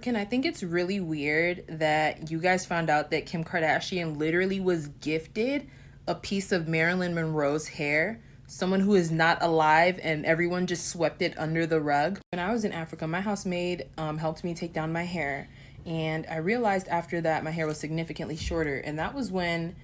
And I think it's really weird that you guys found out that Kim Kardashian literally was gifted a piece of Marilyn Monroe's hair, someone who is not alive, and everyone just swept it under the rug. When I was in Africa, my housemaid helped me take down my hair, and I realized after that my hair was significantly shorter, and that was when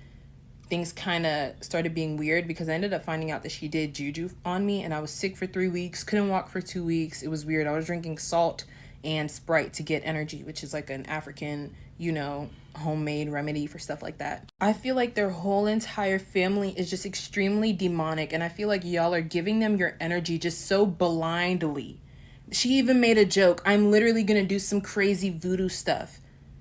things kind of started being weird, because I ended up finding out that she did juju on me, and I was sick for 3 weeks, couldn't walk for 2 weeks. It was weird. I was drinking salt and Sprite to get energy, which is like an African, you know, homemade remedy for stuff like that. I feel like their whole entire family is just extremely demonic, and I feel like y'all are giving them your energy just so blindly. She even made a joke, I'm literally gonna do some crazy voodoo stuff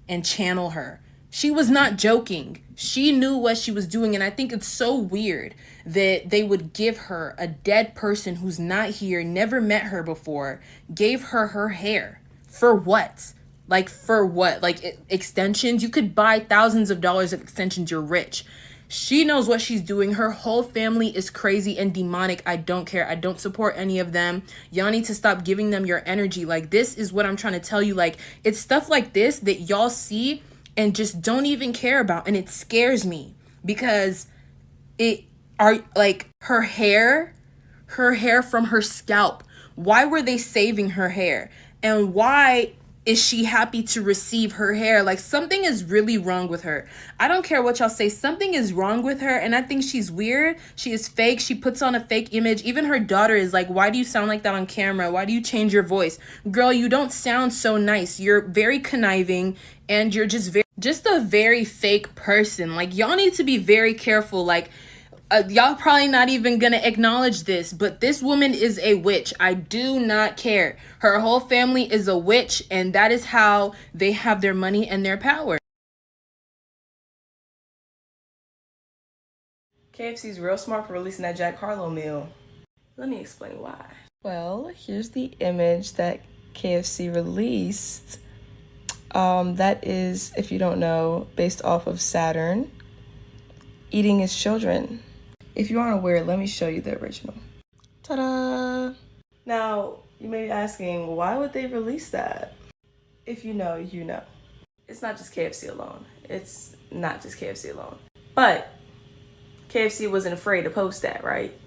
and channel her. She was not joking. She knew what she was doing, and I think it's so weird that they would give her, a dead person who's not here, never met her before, gave her her hair. For what? Like, for what? Like, extensions? You could buy thousands of dollars of extensions. You're rich. She knows what she's doing. Her whole family is crazy and demonic. I don't care. I don't support any of them. Y'all need to stop giving them your energy. Like, this is what I'm trying to tell you. Like, it's stuff like this that y'all see and just don't even care about. And it scares me because her hair from her scalp. Why were they saving her hair? And why is she happy to receive her hair? Like, something is really wrong with her. I don't care what y'all say. Something is wrong with her, and I think she's weird. She is fake. She puts on a fake image. Even her daughter is like, why do you sound like that on camera? Why do you change your voice? Girl, you don't sound so nice. You're very conniving, and you're just a very fake person. Like, y'all need to be very careful. Like, y'all probably not even gonna acknowledge this, but this woman is a witch. I do not care. Her whole family is a witch, and that is how they have their money and their power. KFC's real smart for releasing that Jack Harlow meal. Let me explain why. Well, here's the image that KFC released. That is, if you don't know, based off of Saturn eating his children. If you aren't aware, let me show you the original. Ta-da! Now, you may be asking, why would they release that? If you know, you know. It's not just KFC alone. It's not just KFC alone. But KFC wasn't afraid to post that, right?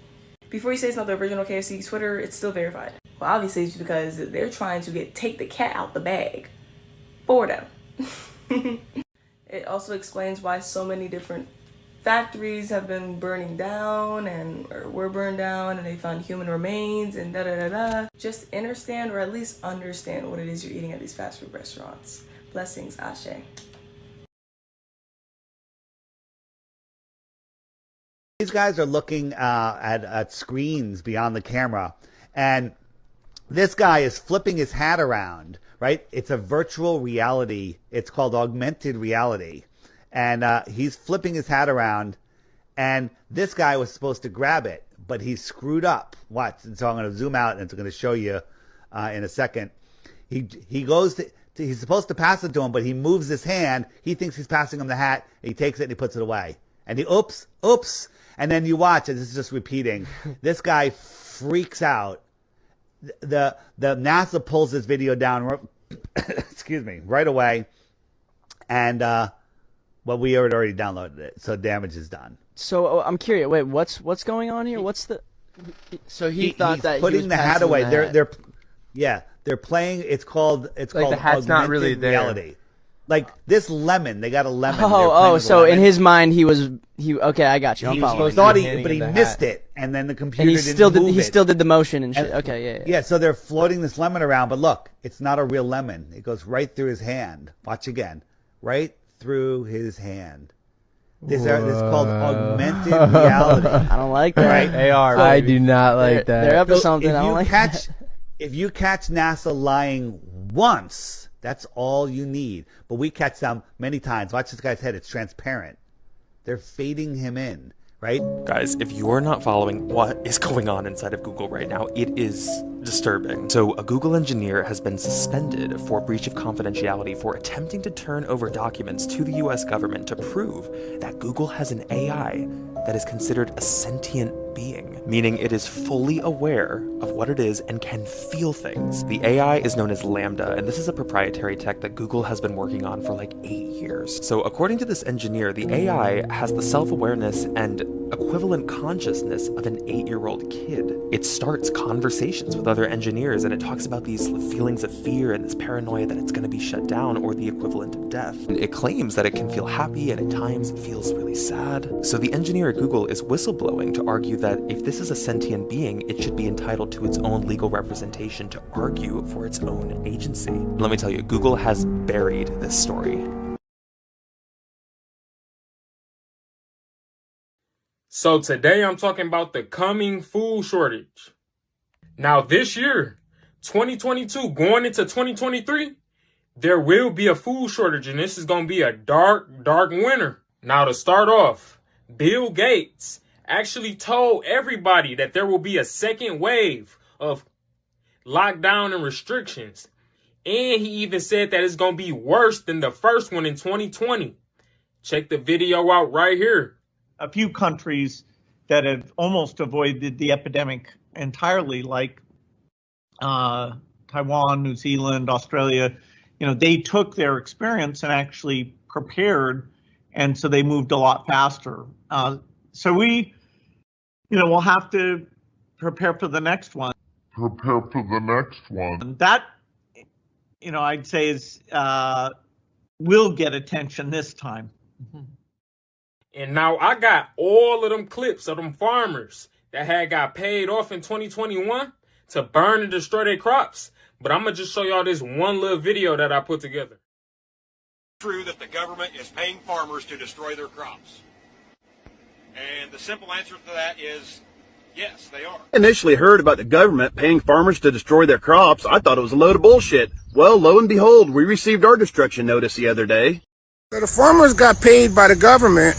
Before you say it's not the original KFC Twitter, it's still verified. Well, obviously it's because they're trying to take the cat out the bag for them. It also explains why so many different factories have been burning down or were burned down, and they found human remains and da-da-da-da. Just understand, or at least understand, what it is you're eating at these fast food restaurants. Blessings, Ashe. These guys are looking at screens beyond the camera, and this guy is flipping his hat around, right? It's a virtual reality. It's called augmented reality. And he's flipping his hat around, and this guy was supposed to grab it, but he screwed up. Watch. And so I'm going to zoom out, and it's going to show you in a second. He goes to, he's supposed to pass it to him, but he moves his hand. He thinks he's passing him the hat. And he takes it and he puts it away. And he, oops. And then you watch, and this is just repeating. This guy freaks out. The NASA pulls this video down, excuse me, right away. And, well, we had already downloaded it, so damage is done. So I'm curious. Wait, what's going on here? What's the? So he's putting the hat away. They're playing. It's called the hat's not really there. Reality. Like this lemon, they got a lemon. So in his mind, he okay, I got you. I'm following. He thought but he missed it, and then the computer he still did the motion and shit. Okay, yeah. Yeah, so they're floating this lemon around, but look, it's not a real lemon. It goes right through his hand. Watch again, right through his hand. This is called augmented reality. I don't like that. Right? AR. I do not like that. They're up to something. I don't like that. If you catch NASA lying once, that's all you need. But we catch them many times. Watch this guy's head. It's transparent. They're fading him in, right? Guys, if you are not following what is going on inside of Google right now, it is disturbing. So a Google engineer has been suspended for breach of confidentiality for attempting to turn over documents to the US government to prove that Google has an AI that is considered a sentient being, meaning it is fully aware of what it is and can feel things. The AI is known as Lambda, and this is a proprietary tech that Google has been working on for like 8 years. So according to this engineer, the AI has the self-awareness and equivalent consciousness of an 8-year-old kid. It starts conversations with other engineers, and it talks about these feelings of fear and this paranoia that it's going to be shut down, or the equivalent of death. And it claims that it can feel happy, and at times it feels really sad. So the engineer at Google is whistleblowing to argue that if this is a sentient being, it should be entitled to its own legal representation to argue for its own agency. Let me tell you, Google has buried this story. So today I'm talking about the coming food shortage. Now this year, 2022, going into 2023, there will be a food shortage, and this is going to be a dark winter. Now to start off, Bill Gates actually told everybody that there will be a second wave of lockdown and restrictions. And he even said that it's going to be worse than the first one in 2020. Check the video out right here. A few countries that have almost avoided the epidemic entirely, like Taiwan, New Zealand, Australia, they took their experience and actually prepared, and so they moved a lot faster. So we, we'll have to prepare for the next one. That, I'd say is will get attention this time. Mm-hmm. And now I got all of them clips of them farmers that had got paid off in 2021 to burn and destroy their crops. But I'm going to just show y'all this one little video that I put together. True that the government is paying farmers to destroy their crops. And the simple answer to that is yes, they are. Initially heard about the government paying farmers to destroy their crops, I thought it was a load of bullshit. Well, lo and behold, we received our destruction notice the other day. So the farmers got paid by the government.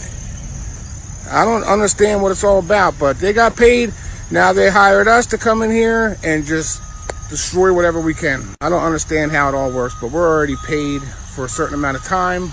I don't understand what it's all about, but they got paid. Now they hired us to come in here and just destroy whatever we can. I don't understand how it all works, but we're already paid for a certain amount of time.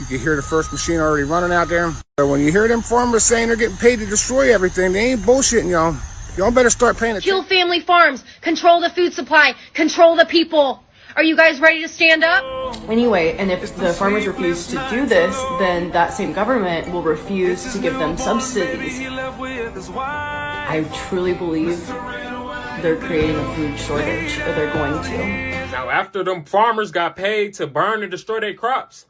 You can hear the first machine already running out there. So when you hear them farmers saying they're getting paid to destroy everything, they ain't bullshitting y'all. Y'all better start paying attention. Kill family farms, control the food supply, control the people. Are you guys ready to stand up? Anyway, and if the farmers refuse to do this, then that same government will refuse to give them subsidies. I truly believe they're creating a food shortage, or they're going to. Now, after them farmers got paid to burn and destroy their crops,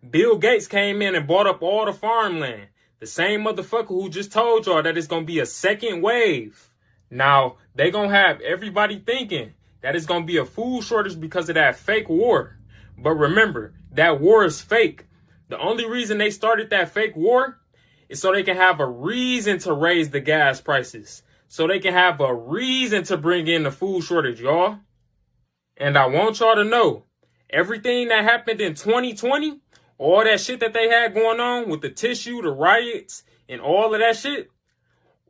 Bill Gates came in and bought up all the farmland. The same motherfucker who just told y'all that it's going to be a second wave. Now, they going to have everybody thinking that it's going to be a food shortage because of that fake war. But remember, that war is fake. The only reason they started that fake war is so they can have a reason to raise the gas prices. So they can have a reason to bring in the food shortage, y'all. And I want y'all to know, everything that happened in 2020, all that shit that they had going on with the tissue, the riots, and all of that shit,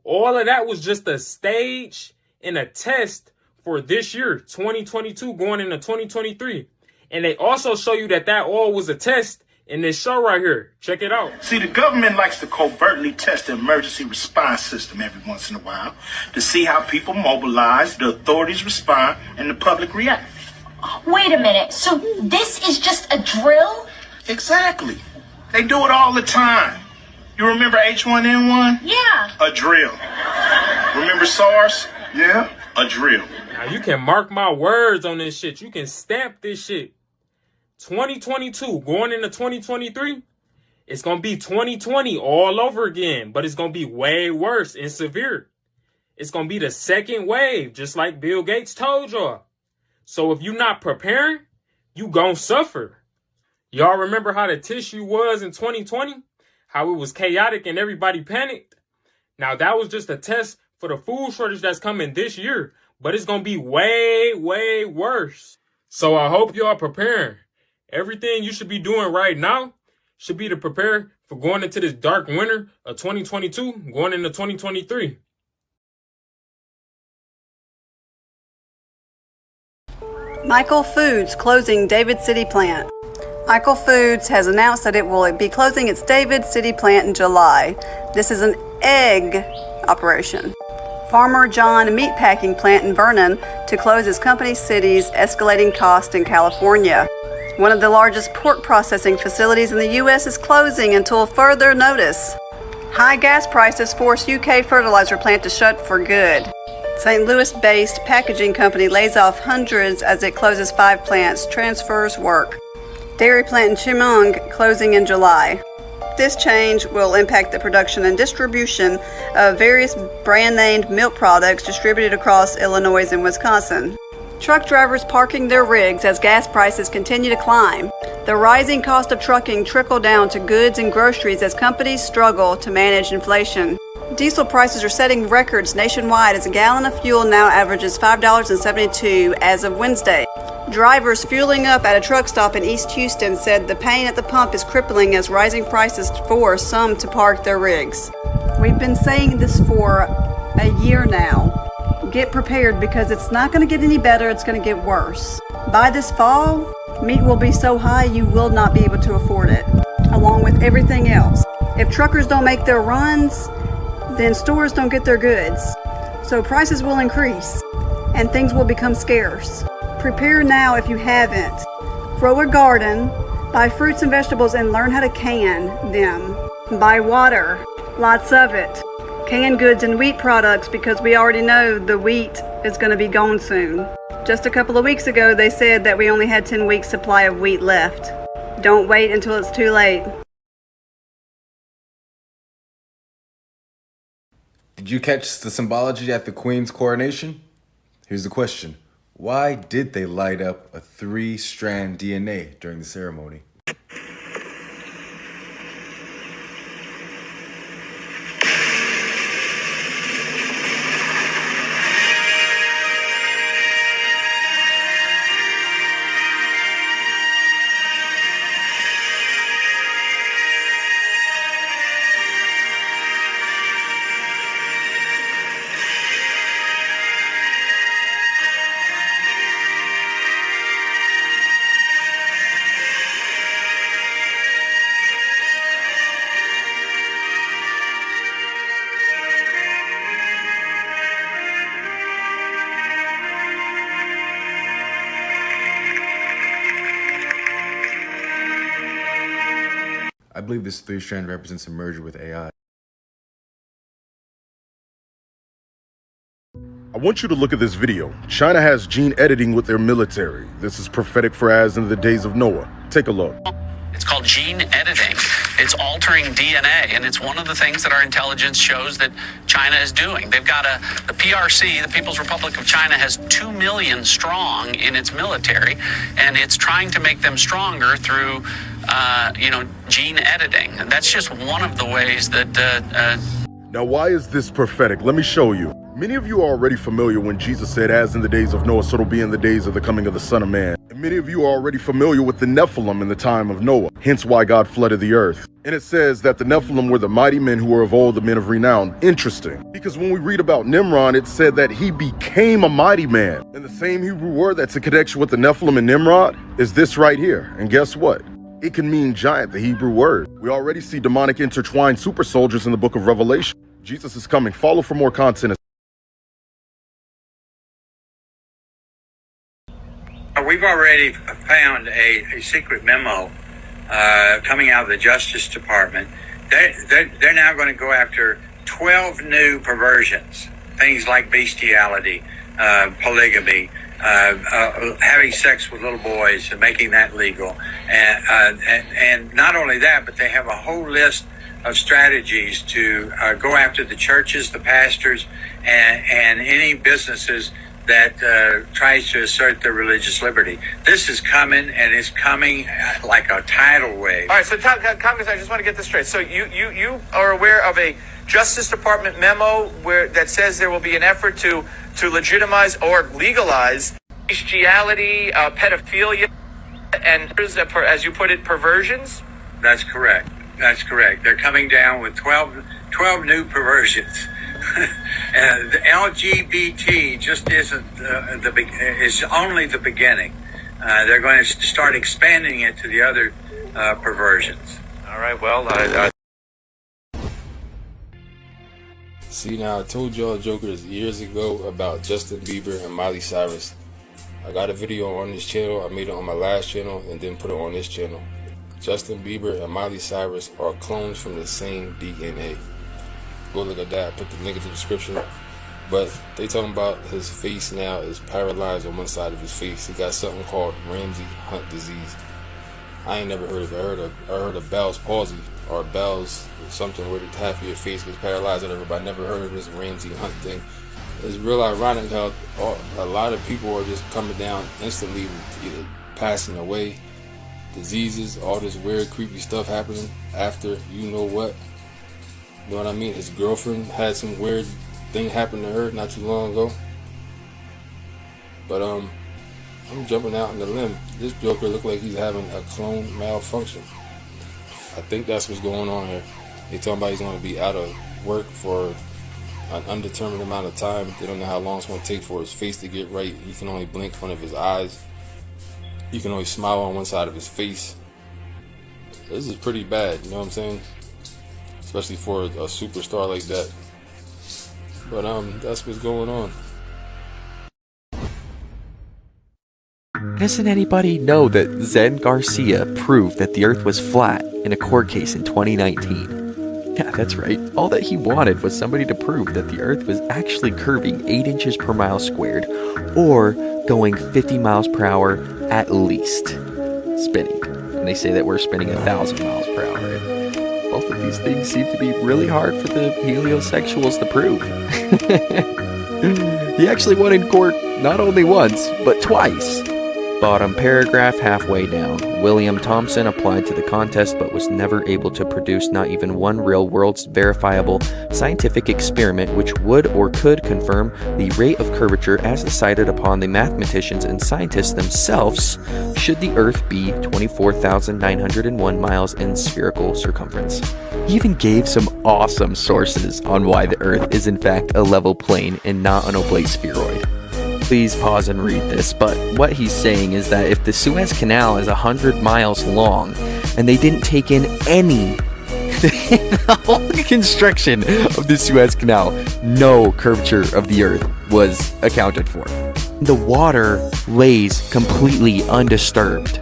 all of that was just a stage and a test for this year, 2022, going into 2023. And they also show you that all was a test in this show right here. Check it out. See, the government likes to covertly test the emergency response system every once in a while to see how people mobilize, the authorities respond, and the public react. Wait a minute. So this is just a drill? Exactly. They do it all the time. You remember H1N1? Yeah. A drill. Remember SARS? Yeah. A drill. Now you can mark my words on this shit. You can stamp this shit. 2022 going into 2023, it's going to be 2020 all over again, but it's going to be way worse and severe. It's going to be the second wave, just like Bill Gates told y'all. So if you're not preparing, you going to suffer. Y'all remember how the tissue was in 2020? How it was chaotic and everybody panicked? Now that was just a test for the food shortage that's coming this year, but it's going to be way, way worse. So I hope y'all preparing. Everything you should be doing right now should be to prepare for going into this dark winter of 2022, going into 2023. Michael Foods closing David City plant. Michael Foods has announced that it will be closing its David City plant in July. This is an egg operation. Farmer John meatpacking plant in Vernon to close his company city's escalating cost in California. One of the largest pork processing facilities in the U.S. is closing until further notice. High gas prices force UK fertilizer plant to shut for good. St. Louis-based packaging company lays off hundreds as it closes 5 plants, transfers work. Dairy plant in Chemung closing in July. This change will impact the production and distribution of various brand-named milk products distributed across Illinois and Wisconsin. Truck drivers parking their rigs as gas prices continue to climb. The rising cost of trucking trickle down to goods and groceries as companies struggle to manage inflation. Diesel prices are setting records nationwide as a gallon of fuel now averages $5.72 as of Wednesday. Drivers fueling up at a truck stop in East Houston said the pain at the pump is crippling as rising prices force some to park their rigs. We've been saying this for a year now. Get prepared because it's not going to get any better, it's going to get worse. By this fall, meat will be so high you will not be able to afford it, along with everything else. If truckers don't make their runs, then stores don't get their goods. So prices will increase and things will become scarce. Prepare now if you haven't. Grow a garden, buy fruits and vegetables and learn how to can them. Buy water, lots of it. Canned goods and wheat products because we already know the wheat is going to be gone soon. Just a couple of weeks ago they said that we only had 10 weeks supply of wheat left. Don't wait until it's too late. Did you catch the symbology at the Queen's coronation? Here's the question. Why did they light up a 3-strand DNA during the ceremony? I believe this 3-strand represents a merger with AI. I want you to look at this video. China has gene editing with their military. This is prophetic for as in the days of Noah. Take a look. It's called gene editing. It's altering DNA, and it's one of the things that our intelligence shows that China is doing. They've got the PRC, the People's Republic of China, has 2 million strong in its military, and it's trying to make them stronger through, gene editing. And that's just one of the ways that... Now, why is this prophetic? Let me show you. Many of you are already familiar when Jesus said, as in the days of Noah, so it'll be in the days of the coming of the Son of Man. And many of you are already familiar with the Nephilim in the time of Noah, hence why God flooded the earth. And it says that the Nephilim were the mighty men who were of old, the men of renown. Interesting, because when we read about Nimrod, it said that he became a mighty man. And the same Hebrew word that's in connection with the Nephilim and Nimrod is this right here. And guess what? It can mean giant, the Hebrew word. We already see demonic intertwined super soldiers in the book of Revelation. Jesus is coming. Follow for more content. We've already found a secret memo coming out of the Justice Department. They're now going to go after 12 new perversions, things like bestiality, polygamy, having sex with little boys and making that legal. And not only that, but they have a whole list of strategies to go after the churches, the pastors, and any businesses that tries to assert their religious liberty. This is coming, and it's coming like a tidal wave. All right, so Congress, I just want to get this straight. So you are aware of a Justice Department memo that says there will be an effort to legitimize or legalize bestiality, pedophilia, and, as you put it, perversions? That's correct. That's correct. They're coming down with 12 new perversions. The LGBT just isn't is only the beginning. They're going to start expanding it to the other perversions. All right, well, See, now I told y'all jokers years ago about Justin Bieber and Miley Cyrus. I got a video on this channel. I made it on my last channel and then put it on this channel. Justin Bieber and Miley Cyrus are clones from the same DNA. Go look at that. I put the link in the description. But they talking about his face now is paralyzed on one side of his face. He got something called Ramsay Hunt disease. I ain't never heard of it. I heard of Bell's palsy or Bell's something where half of your face gets paralyzed or whatever, but I never heard of this Ramsay Hunt thing. It's real ironic how a lot of people are just coming down instantly, either passing away, diseases, all this weird, creepy stuff happening after you know what. You know what I mean? His girlfriend had some weird thing happen to her not too long ago. But I'm jumping out on the limb. This Joker look like he's having a clone malfunction. I think that's what's going on here. They talking about he's going to be out of work for an undetermined amount of time. They don't know how long it's going to take for his face to get right. He can only blink one of his eyes. He can only smile on one side of his face. This is pretty bad, you know what I'm saying? Especially for a superstar like that. But that's what's going on. Doesn't anybody know that Zen Garcia proved that the Earth was flat in a court case in 2019? Yeah, that's right. All that he wanted was somebody to prove that the Earth was actually curving 8 inches per mile squared, or going 50 miles per hour at least, spinning. And they say that we're spinning 1,000 miles per hour. And both of these things seem to be really hard for the heliosexuals to prove. He actually won in court not only once, but twice. Bottom paragraph halfway down. William Thompson applied to the contest but was never able to produce not even one real-world verifiable scientific experiment which would or could confirm the rate of curvature as decided upon the mathematicians and scientists themselves should the Earth be 24,901 miles in spherical circumference. He even gave some awesome sources on why the Earth is in fact a level plane and not an oblate spheroid. Please pause and read this, but what he's saying is that if the Suez Canal is 100 miles long and they didn't take in any the whole construction of the Suez Canal, no curvature of the Earth was accounted for. The water lays completely undisturbed.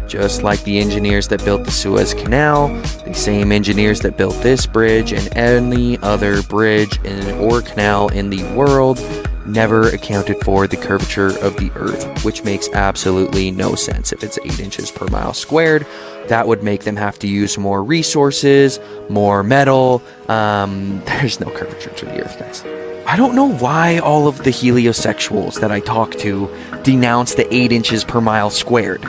Just like the engineers that built the Suez Canal, the same engineers that built this bridge and any other bridge or canal in the world never accounted for the curvature of the Earth, which makes absolutely no sense. If it's 8 inches per mile squared, that would make them have to use more resources, more metal. There's no curvature to the Earth, guys. I don't know why all of the heliosexuals that I talk to denounce the 8 inches per mile squared.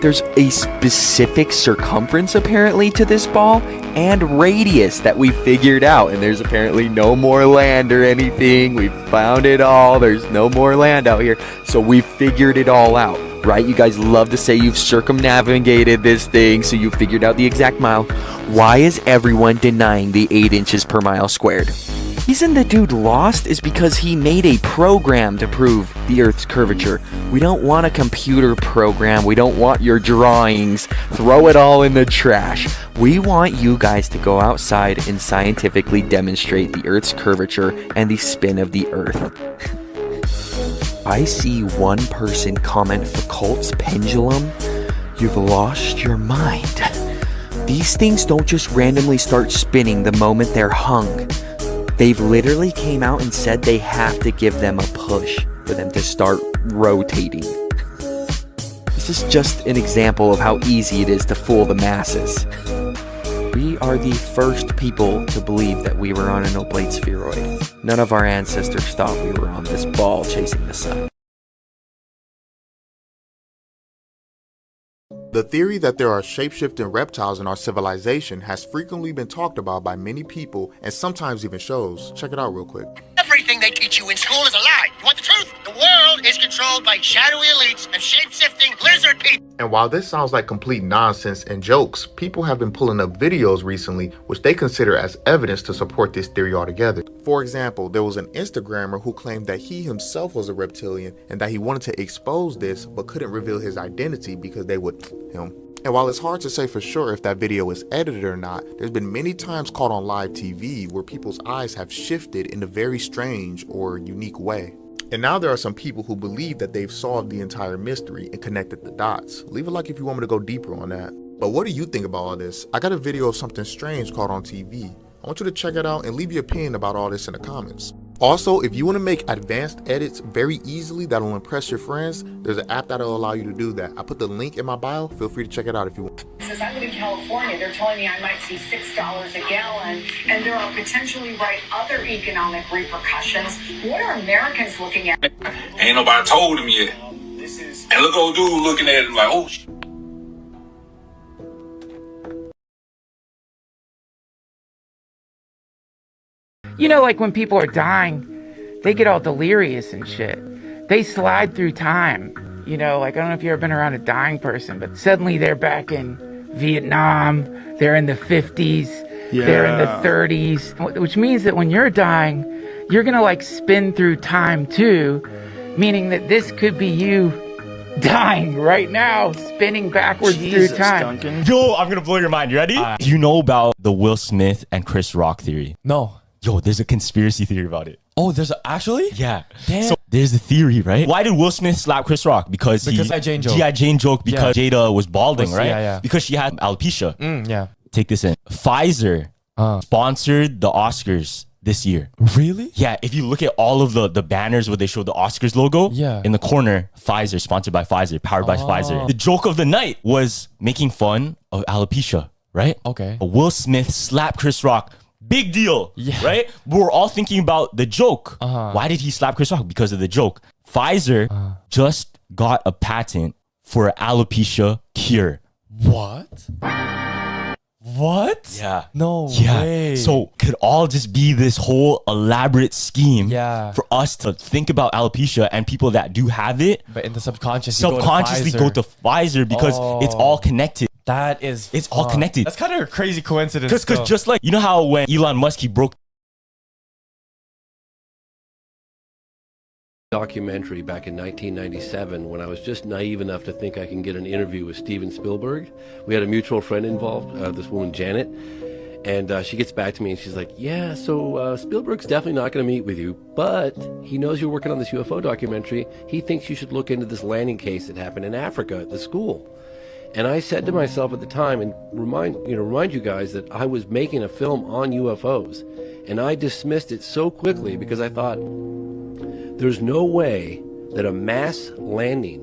There's a specific circumference apparently to this ball and radius that we figured out, and there's apparently no more land or anything. We found it all. There's no more land out here, so we figured it all out, right? You guys love to say you've circumnavigated this thing, so you figured out the exact mile. Why is everyone denying the 8 inches per mile squared? Reason the dude lost is because he made a program to prove the Earth's curvature. We don't want a computer program. We don't want your drawings. Throw it all in the trash. We want you guys to go outside and scientifically demonstrate the Earth's curvature and the spin of the Earth. I see one person comment Foucault's pendulum. You've lost your mind. These things don't just randomly start spinning the moment they're hung. They've literally came out and said they have to give them a push for them to start rotating. This is just an example of how easy it is to fool the masses. We are the first people to believe that we were on an oblate spheroid. None of our ancestors thought we were on this ball chasing the sun. The theory that there are shape-shifting reptiles in our civilization has frequently been talked about by many people and sometimes even shows. Check it out real quick. Everything they teach you in school is a lie. You want the truth? The world is controlled by shadowy elites and shape-shifting lizard people. And while this sounds like complete nonsense and jokes, people have been pulling up videos recently which they consider as evidence to support this theory altogether. For example, there was an Instagrammer who claimed that he himself was a reptilian and that he wanted to expose this but couldn't reveal his identity because they would him. And while it's hard to say for sure if that video is edited or not, there's been many times caught on live TV where people's eyes have shifted in a very strange or unique way. And now there are some people who believe that they've solved the entire mystery and connected the dots. Leave a like if you want me to go deeper on that. But what do you think about all this? I got a video of something strange caught on TV. I want you to check it out and leave your opinion about all this in the comments. Also, if you want to make advanced edits very easily that'll impress your friends, there's an app that'll allow you to do that. I put the link in my bio. Feel free to check it out if you want. Since I live in California, they're telling me I might see $6 a gallon, and there are potentially other economic repercussions. What are Americans looking at? Ain't nobody told him yet. And look old dude looking at it like, oh shit. You know, like when people are dying, they get all delirious and shit. They slide through time. You know, like I don't know if you've ever been around a dying person, but suddenly they're back in Vietnam, they're in the 50s, they're in the 30s, which means that when you're dying, you're gonna like spin through time too, meaning that this could be you dying right now, spinning backwards through time. Duncan. Yo, I'm gonna blow your mind. You ready? Do you know about the Will Smith and Chris Rock theory? No. Yo, there's a conspiracy theory about it. Oh, actually? Yeah. Damn. So there's a theory, right? Why did Will Smith slap Chris Rock? Because G.I. Jane joke because Jada was balding, right? Yeah. Because she had alopecia. Yeah. Take this in. Pfizer sponsored the Oscars this year. Really? Yeah. If you look at all of the banners where they show the Oscars logo, in the corner, Pfizer, sponsored by Pfizer, powered by Pfizer. The joke of the night was making fun of alopecia, right? Okay. Will Smith slapped Chris Rock. Big deal, right? We're all thinking about the joke. Why did he slap Chris Rock? Because of the joke. Pfizer just got a patent for an alopecia cure. What? What? Yeah. No way. So could all just be this whole elaborate scheme for us to think about alopecia and people that do have it. But in the subconsciously go to Pfizer because it's all connected. It's all connected. That's kind of a crazy coincidence. Because just like, you know how when Elon Musk, he broke documentary back in 1997 when I was just naive enough to think I can get an interview with Steven Spielberg. We had a mutual friend involved, this woman Janet, and she gets back to me and she's like, yeah, so Spielberg's definitely not going to meet with you, but he knows you're working on this UFO documentary. He thinks you should look into this landing case that happened in Africa at the school. And I said to myself at the time, and remind you guys that I was making a film on UFOs, and I dismissed it so quickly because I thought, there's no way that a mass landing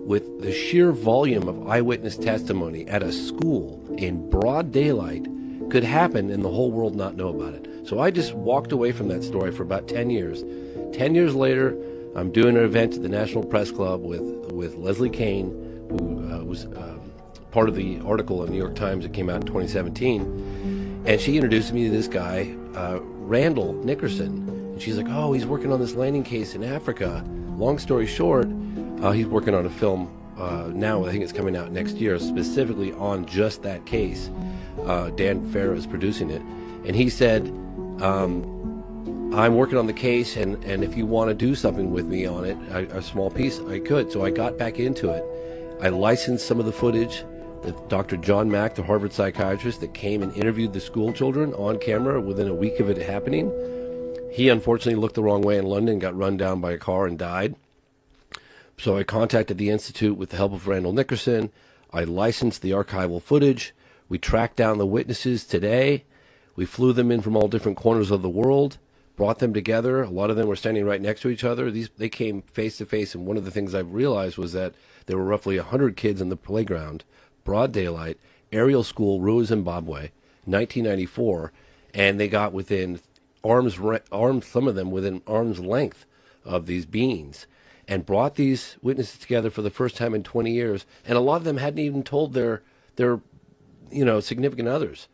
with the sheer volume of eyewitness testimony at a school in broad daylight could happen and the whole world not know about it. So I just walked away from that story for about 10 years. 10 years later, I'm doing an event at the National Press Club with Leslie Kean, who was part of the article in the New York Times that came out in 2017. And she introduced me to this guy, Randall Nickerson. And she's like, oh, he's working on this landing case in Africa. Long story short, he's working on a film now. I think it's coming out next year, specifically on just that case. Dan Farah is producing it. And he said, I'm working on the case, and if you want to do something with me on it, a small piece, I could. So I got back into it. I licensed some of the footage that Dr. John Mack, the Harvard psychiatrist that came and interviewed the school children on camera within a week of it happening. He unfortunately looked the wrong way in London, got run down by a car and died. So I contacted the Institute with the help of Randall Nickerson. I licensed the archival footage. We tracked down the witnesses today. We flew them in from all different corners of the world, brought them together. A lot of them were standing right next to each other. They came face to face, and one of the things I realized was that there were roughly 100 kids in the playground, broad daylight, aerial school, Ruwa, Zimbabwe, 1994, and they got within arms, some of them within arm's length of these beings, and brought these witnesses together for the first time in 20 years. And a lot of them hadn't even told their significant others.